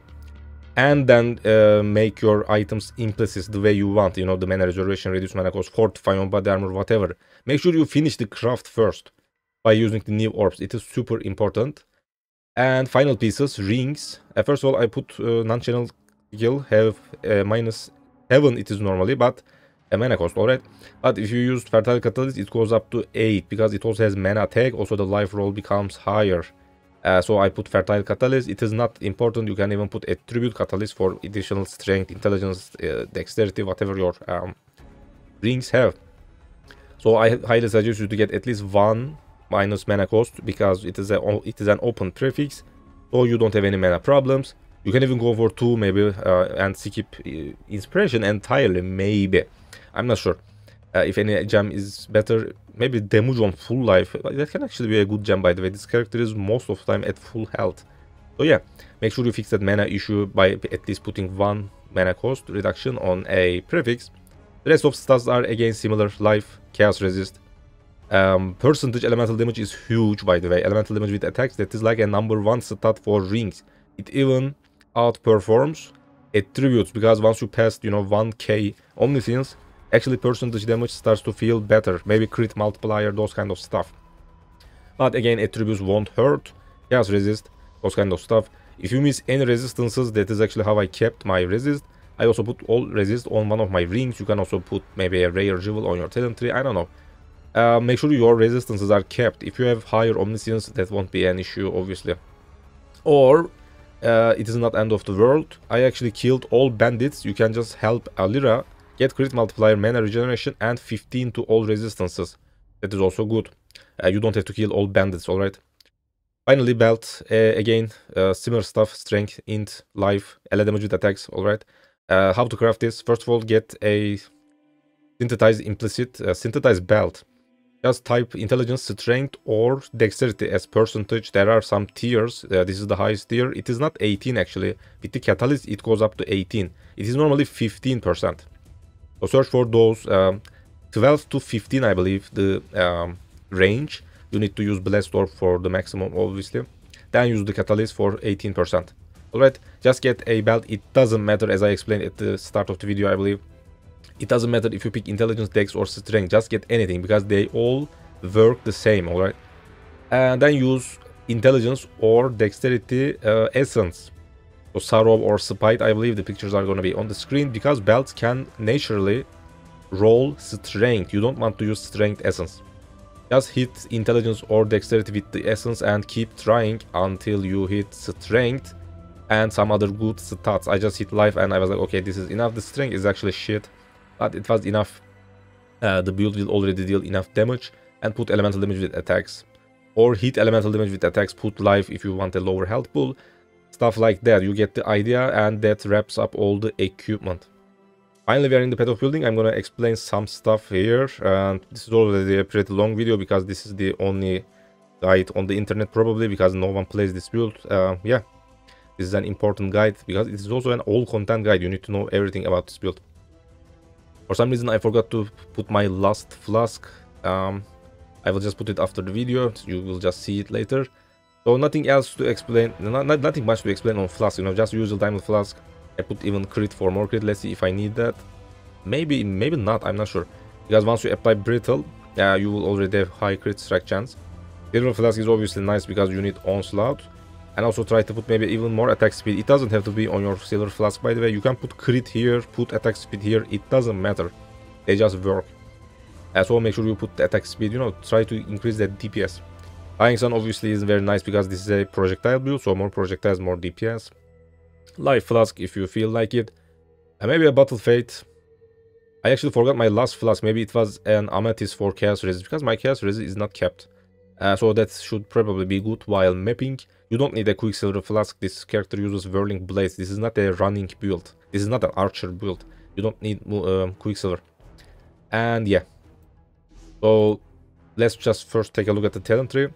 [SPEAKER 1] and then make your items implicit the way you want. You know, the mana regeneration, reduce mana cost, fortify on body armor, whatever. Make sure you finish the craft first by using the new orbs. It is super important. And final pieces, rings. First of all, I put non-channel skill, have -7 it is normally, but a mana cost, alright? But if you use Fertile Catalyst, it goes up to 8, because it also has mana attack, also the life roll becomes higher. So I put Fertile Catalyst. It is not important, you can even put Attribute Catalyst for additional strength, intelligence, dexterity, whatever your rings have. So I highly suggest you to get at least one minus mana cost, because it is an open prefix, so you don't have any mana problems. You can even go for 2 maybe and skip inspiration entirely, maybe. I'm not sure if any gem is better. Maybe damage on full life, that can actually be a good gem, by the way. This character is most of the time at full health. So yeah, make sure you fix that mana issue by at least putting 1 mana cost reduction on a prefix. The rest of stats are again similar: life, chaos resist. Percentage elemental damage is huge, by the way. Elemental damage with attacks, that is like a #1 stat for rings. It even outperforms attributes, because once you pass, you know, 1k omniscience, actually percentage damage starts to feel better. Maybe crit multiplier, those kind of stuff. But again, attributes won't hurt. Chaos resist, those kind of stuff. If you miss any resistances, that is actually how I kept my resist. I also put all resist on one of my rings. You can also put maybe a rare jewel on your talent tree, I don't know. Make sure your resistances are kept. If you have higher omniscience, that won't be an issue, obviously. Or it is not end of the world. I actually killed all bandits. You can just help Alira get crit multiplier, mana regeneration, and 15 to all resistances. That is also good. You don't have to kill all bandits, alright? Finally, belt. Again, similar stuff: strength, int, life, LA damage with attacks, alright? How to craft this? First of all, get a synthesized belt. Just type intelligence, strength, or dexterity as percentage. There are some tiers. This is the highest tier. It is not 18 actually. With the catalyst, it goes up to 18. It is normally 15%. So search for those 12 to 15, I believe, the range. You need to use Blessed Orb for the maximum, obviously. Then use the catalyst for 18%. Alright, just get a belt. It doesn't matter, as I explained at the start of the video, I believe. It doesn't matter if you pick intelligence, dex, or strength. Just get anything, because they all work the same, alright? And then use intelligence or dexterity essence. So Sorrow or Spite, I believe the pictures are going to be on the screen, because belts can naturally roll strength. You don't want to use strength essence. Just hit intelligence or dexterity with the essence and keep trying until you hit strength and some other good stats. I just hit life and I was like, okay, this is enough. The strength is actually shit, but it was enough. The build will already deal enough damage, and put elemental damage with attacks. Or hit elemental damage with attacks, put life if you want a lower health pool. Stuff like that. You get the idea, and that wraps up all the equipment. Finally, we are in the path of building. I'm going to explain some stuff here. And this is already a pretty long video, because this is the only guide on the internet probably, because no one plays this build. Yeah, this is an important guide, because it is also an all content guide. You need to know everything about this build. For some reason I forgot to put my last flask. I will just put it after the video. You will just see it later. So nothing else to explain, nothing much to explain on flask, you know, just usual diamond flask. I put even crit for more crit. Let's see if I need that. Maybe not, I'm not sure. Because once you apply brittle, you will already have high crit strike chance. Silver flask is obviously nice because you need onslaught. And also try to put maybe even more attack speed. It doesn't have to be on your silver flask, by the way. You can put crit here, put attack speed here. It doesn't matter. They just work. So make sure you put the attack speed, you know, try to increase that DPS. Dying Sun obviously is very nice because this is a projectile build, so more projectiles, more DPS. Life Flask if you feel like it. And maybe a Battle Fate. I actually forgot my last flask. Maybe it was an Amethyst for Chaos Resist because my Chaos Resist is not kept. So that should probably be good while mapping. You don't need a Quicksilver Flask. This character uses Whirling Blades. This is not a running build. This is not an archer build. You don't need Quicksilver. And yeah. So let's just first take a look at the talent tree.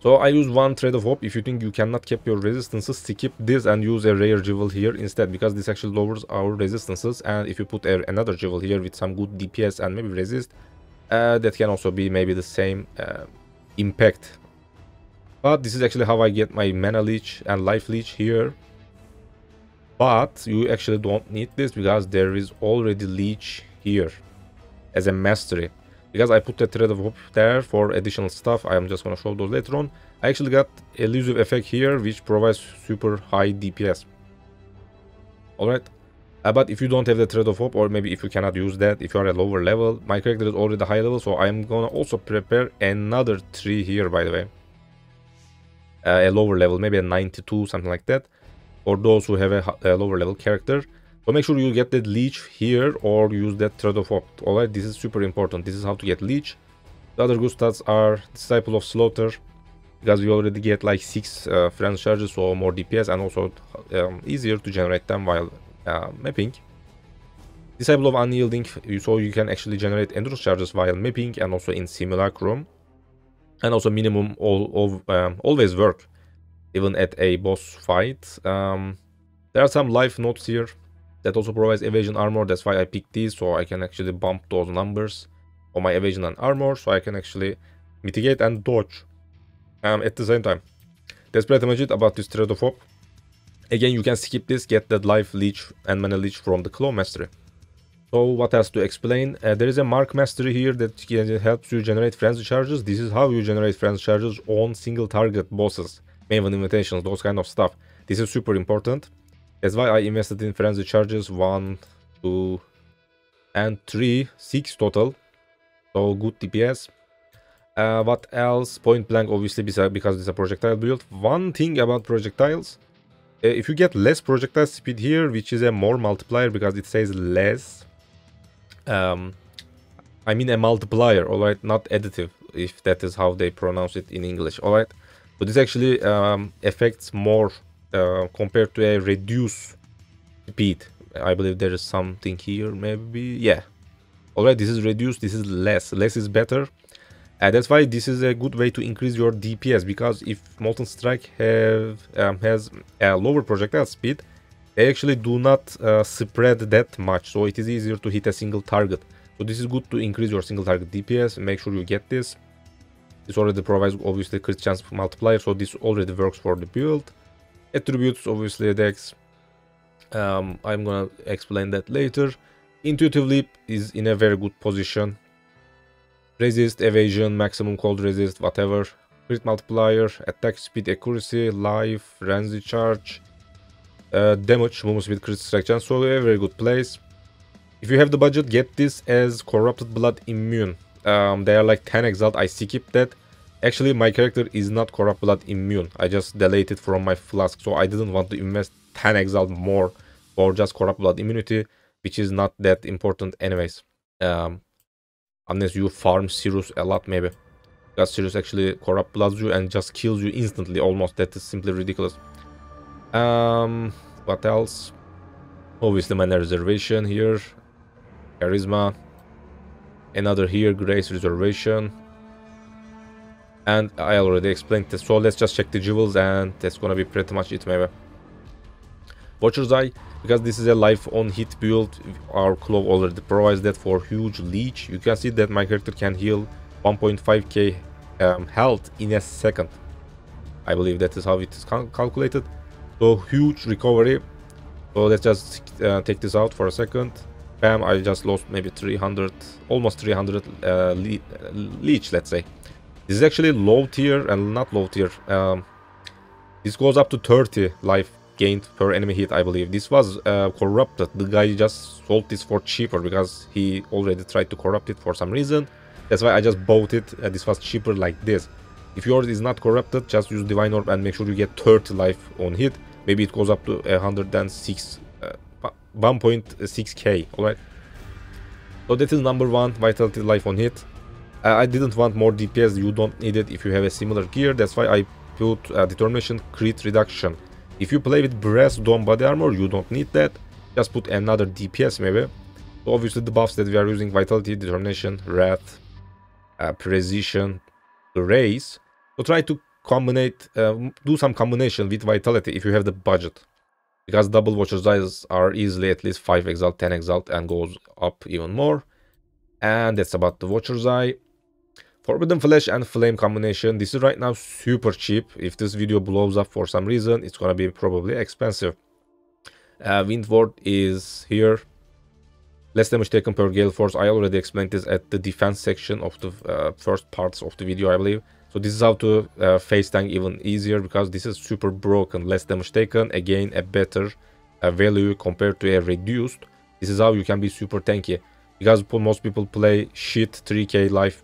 [SPEAKER 1] So I use one Thread of Hope. If you think you cannot keep your resistances, skip this and use a rare jewel here instead, because this actually lowers our resistances. And if you put another jewel here with some good DPS and maybe resist, that can also be maybe the same impact. But this is actually how I get my mana leech and life leech here. But you actually don't need this because there is already leech here as a mastery. Because I put the Thread of Hope there for additional stuff, I am just going to show those later on. I actually got Elusive effect here, which provides super high DPS. Alright. But if you don't have the Thread of Hope, or maybe if you cannot use that, if you are a lower level, my character is already high level, so I am going to also prepare another tree here, by the way. A lower level, maybe a 92, something like that. For those who have a lower level character. So make sure you get that leech here or use that Thread of Hope. Alright, this is super important. This is how to get leech. The other good stats are Disciple of Slaughter, because we already get like 6 friends charges, so more DPS, and also easier to generate them while mapping. Disciple of Unyielding, so you can actually generate endurance charges while mapping and also in Simulacrum. And also minimum always work, even at a boss fight. There are some life notes here. That also provides evasion armor. That's why I picked these, so I can actually bump those numbers on my evasion and armor, so I can actually mitigate and dodge at the same time. That's pretty much it about this Thread of Hope. Again, you can skip this, get that life leech and mana leech from the Claw Mastery. So what else to explain? There is a Mark Mastery here that helps you generate frenzy charges. This is how you generate frenzy charges on single target bosses, Maven invitations, those kind of stuff. This is super important. That's why I invested in frenzy charges 1, 2, and 3, 6 total. So good DPS. What else? Point blank, obviously, because it's a projectile build. One thing about projectiles, if you get less projectile speed here, which is a more multiplier because it says less. I mean a multiplier, alright, not additive, if that is how they pronounce it in English, alright. So this actually affects more compared to a reduced speed. I believe there is something here, maybe, yeah. Alright, this is reduced, this is less. Less is better. That's why this is a good way to increase your DPS, because if Molten Strike has a lower projectile speed, they actually do not spread that much, so it is easier to hit a single target. So this is good to increase your single target DPS. Make sure you get this. This already provides obviously crit chance multiplier, so this already works for the build. Attributes, obviously Dex. I'm gonna explain that later. Intuitive Leap is in a very good position. Resist, evasion, maximum cold resist, whatever. Crit multiplier, attack speed, accuracy, life, frenzy charge, damage, movement speed, crit strike chance. So a very good place. If you have the budget, get this as Corrupted Blood immune. They are like 10 exalt. I skipped that. Actually, my character is not Corrupt Blood immune. I just deleted from my flask, so I didn't want to invest 10 exalt more for just Corrupt Blood immunity, which is not that important anyways. Unless you farm Sirus a lot, maybe. Because Sirus actually Corrupt Bloods you and just kills you instantly almost. That is simply ridiculous. What else? Obviously mana reservation here. Charisma. Another here, Grace reservation. And I already explained this, so let's just check the jewels and that's gonna be pretty much it maybe. Watcher's Eye, because this is a life on hit build, our claw already provides that for huge leech. You can see that my character can heal 1.5k health in a second. I believe that is how it is calculated. So huge recovery. So let's just take this out for a second. Bam, I just lost maybe 300, almost 300 leech, let's say. This is actually low tier and not low tier. This goes up to 30 life gained per enemy hit, I believe. This was corrupted. The guy just sold this for cheaper because he already tried to corrupt it for some reason. That's why I just bought it. This was cheaper like this. If yours is not corrupted, just use Divine Orb and make sure you get 30 life on hit. Maybe it goes up to 1.6k, alright? So that is number 1, Vitality life on hit. I didn't want more DPS, you don't need it if you have a similar gear. That's why I put Determination Crit Reduction. If you play with Brass Dome Body Armor, you don't need that. Just put another DPS maybe. So obviously the buffs that we are using, Vitality, Determination, Wrath, Precision, Grace. So try to do some combination with Vitality if you have the budget. Because double Watcher's Eyes are easily at least 5 Exalt, 10 Exalt and goes up even more. And that's about the Watcher's Eye. Forbidden Flash and Flame combination. This is right now super cheap. If this video blows up for some reason, it's gonna be probably expensive. Wind Ward is here. Less damage taken per Gale Force. I already explained this at the defense section of the first parts of the video, I believe. So this is how to face tank even easier, because this is super broken. Less damage taken. Again, a better value compared to a reduced. This is how you can be super tanky. Because most people play shit 3k life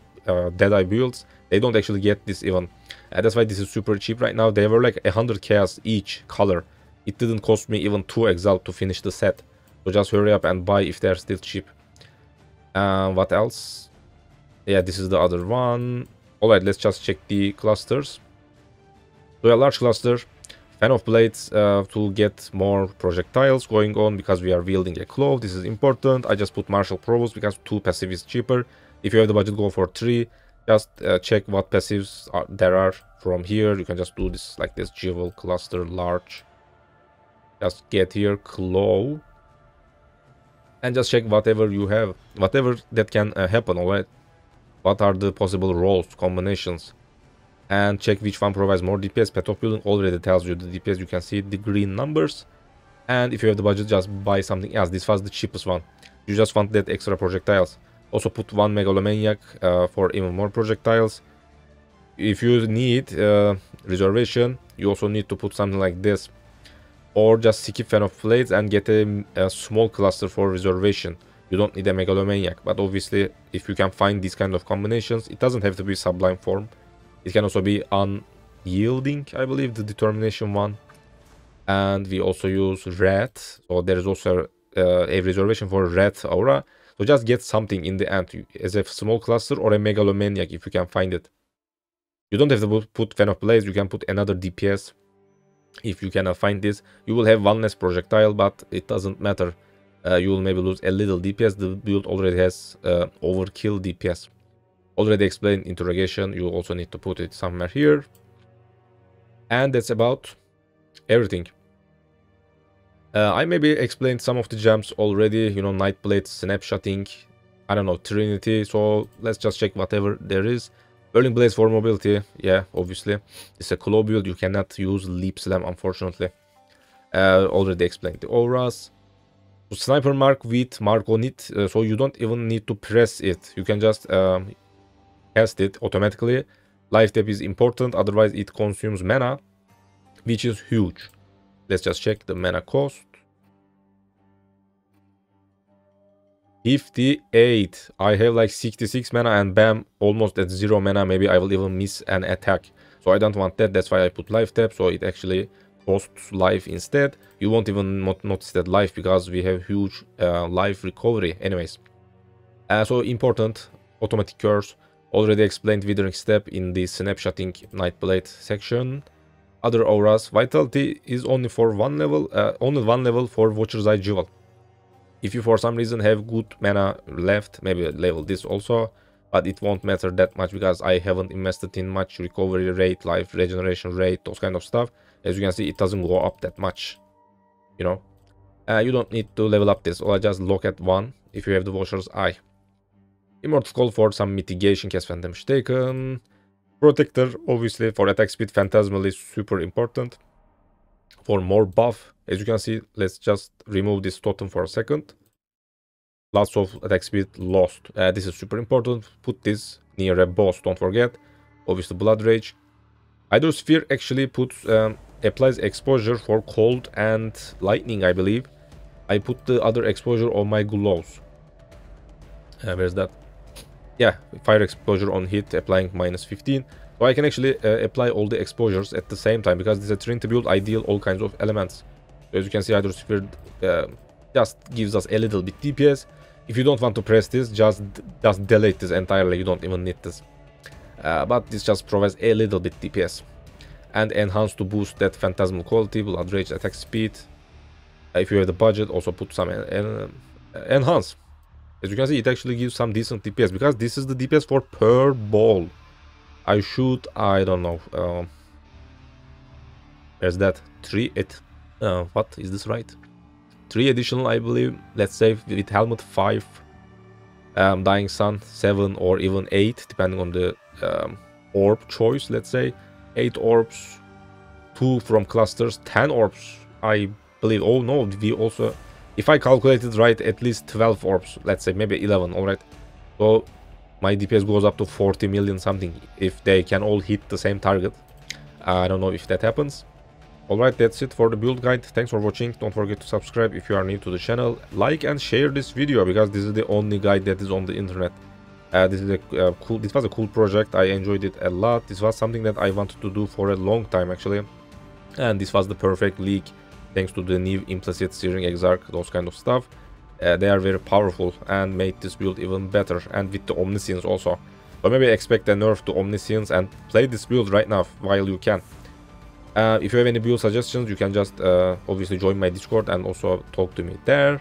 [SPEAKER 1] Deadeye builds, they don't actually get this even. That's why this is super cheap right now. They were like 100 chaos each color. It didn't cost me even 2 Exalt to finish the set. So just hurry up and buy if they're still cheap. What else? Yeah, this is the other one. Alright, let's just check the clusters. So a large cluster. Fan of Blades to get more projectiles going on because we are wielding a claw. This is important. I just put Martial Provost because 2 passive is cheaper. If you have the budget, go for 3. Just check what passives there are from here. You can just do this like this. Jewel, Cluster, Large. Just get here, Claw. And just check whatever you have. Whatever that can happen, alright? What are the possible roles, combinations? And check which one provides more DPS. Path of Building already tells you the DPS. You can see the green numbers. And if you have the budget, just buy something else. This was the cheapest one. You just want that extra projectiles. Also put 1 Megalomaniac for even more projectiles. If you need reservation, you also need to put something like this. Or just skip Fan of Blades and get a small cluster for reservation. You don't need a Megalomaniac. But obviously, if you can find these kind of combinations, it doesn't have to be Sublime form. It can also be Unyielding, I believe, the Determination one. And we also use Wrath. So there is also a reservation for Wrath Aura. So just get something in the end, as a small cluster or a Megalomaniac if you can find it. You don't have to put Fan of Blades, you can put another DPS. If you cannot find this, you will have one less projectile, but it doesn't matter. You will maybe lose a little DPS. The build already has overkill DPS. Already explained Interrogation, you also need to put it somewhere here. And that's about everything. I maybe explained some of the gems already, you know, Nightblade, Snapshotting, I don't know, Trinity. So let's just check whatever there is. Burning Blades for mobility, yeah, obviously. It's a claw build, you cannot use Leap Slam, unfortunately. Already explained the auras. So Sniper Mark with Mark on it, so you don't even need to press it. You can just cast it automatically. Life Tap is important, otherwise it consumes mana, which is huge. Let's just check the mana cost. 58. I have like 66 mana and bam, almost at 0 mana. Maybe I will even miss an attack. So I don't want that. That's why I put life tap. So it actually costs life instead. You won't even notice that life because we have huge life recovery anyways. So important, automatic curse. Already explained Withering Step in the Snapshotting Nightblade section. Other auras. Vitality is only for one level. Only one level for Watcher's Eye Jewel. If you for some reason have good mana left, maybe level this also, but it won't matter that much because I haven't invested in much recovery rate, life regeneration rate, those kind of stuff. As you can see, it doesn't go up that much, you know. You don't need to level up this, or just look at one if you have the Watcher's Eye. Immortal Call for some mitigation, cast when damage taken. Protector, obviously, for attack speed, Phantasmal is super important. For more buff, as you can see, let's just remove this totem for a second. Lots of attack speed lost. This is super important. Put this near a boss, don't forget. Obviously, Blood Rage. Hydrosphere actually puts applies exposure for cold and lightning, I believe. I put the other exposure on my gloves. Where's that? Yeah, fire exposure on hit, applying -15. So I can actually apply all the exposures at the same time, because this is a Trinity build. I deal all kinds of elements. So as you can see, Hydra Sphere just gives us a little bit DPS. If you don't want to press this, just delete this entirely. You don't even need this. But this just provides a little bit DPS. And enhance to boost that phantasmal quality, blood rage, attack speed. If you have the budget, also put some enhance. As you can see, it actually gives some decent DPS, because this is the DPS for per ball. I shoot, I don't know, where's that? 3 what is this, right? 3 additional, I believe. Let's say with helmet 5, dying sun 7, or even 8, depending on the orb choice. Let's say 8 orbs, 2 from clusters, 10 orbs, I believe. Oh no, we also, if I calculated right, at least 12 orbs, let's say maybe 11. All right, so my DPS goes up to 40 million something if they can all hit the same target. I don't know if that happens. Alright, that's it for the build guide. Thanks for watching. Don't forget to subscribe if you are new to the channel. Like and share this video, because this is the only guide that is on the internet. This was a cool project. I enjoyed it a lot. This was something that I wanted to do for a long time actually. And this was the perfect league, thanks to the new implicit Searing Exarch, those kind of stuff. They are very powerful and made this build even better, and with the Omniscience also. So maybe expect a nerf to Omniscience and play this build right now while you can. If you have any build suggestions, you can just obviously join my Discord and also talk to me there.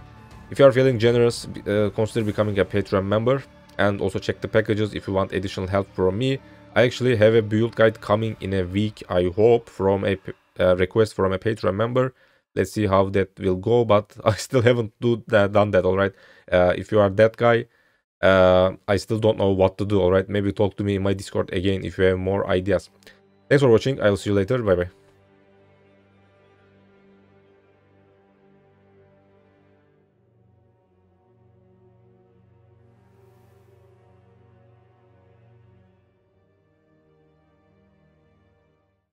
[SPEAKER 1] If you are feeling generous, consider becoming a Patreon member, and also check the packages if you want additional help from me. I actually have a build guide coming in a week, I hope, from a request from a Patreon member. Let's see how that will go, but I still haven't done that, alright? If you are that guy, I still don't know what to do, alright? Maybe talk to me in my Discord again if you have more ideas. Thanks for watching. I'll see you later. Bye bye.